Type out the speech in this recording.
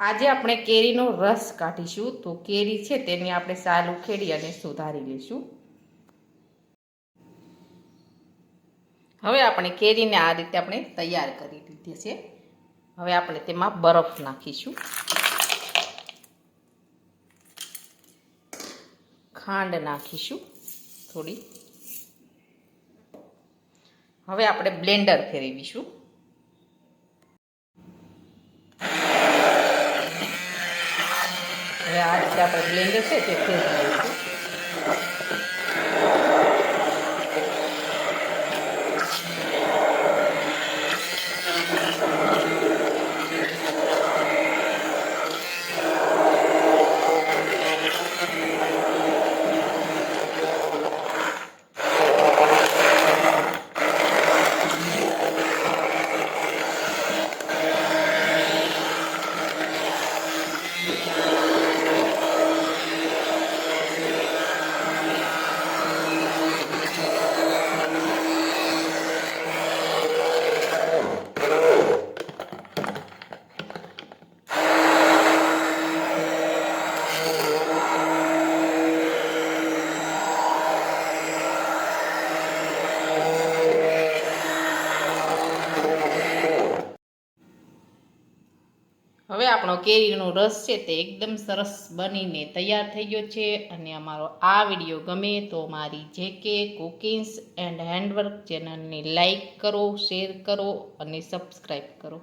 આજે આપણે કેરીનો રસ કાઢીશું. તો કેરી છે તેની આપણે સાલ ઉખેડી અને સુધારી લઈશું. હવે આપણે કેરીને આ રીતે આપણે તૈયાર કરી લીધી છે. હવે આપણે તેમાં બરફ નાખીશું, ખાંડ નાખીશું થોડી. હવે આપણે બ્લેન્ડર ફેરવીશું. હવે આ રીતે આપણે બ્લેન્ડર છે તે ફેરવી લઈશું. હવે આપણો કેરીનો રસ છે તે એકદમ સરસ બનીને તૈયાર થઈ ગયો છે. અને અમારો આ વિડીયો ગમે તો મારી જેકે કુકિંગ્સ એન્ડ હેન્ડવર્ક ચેનલને લાઈક કરો, શેર કરો અને સબસ્ક્રાઈબ કરો.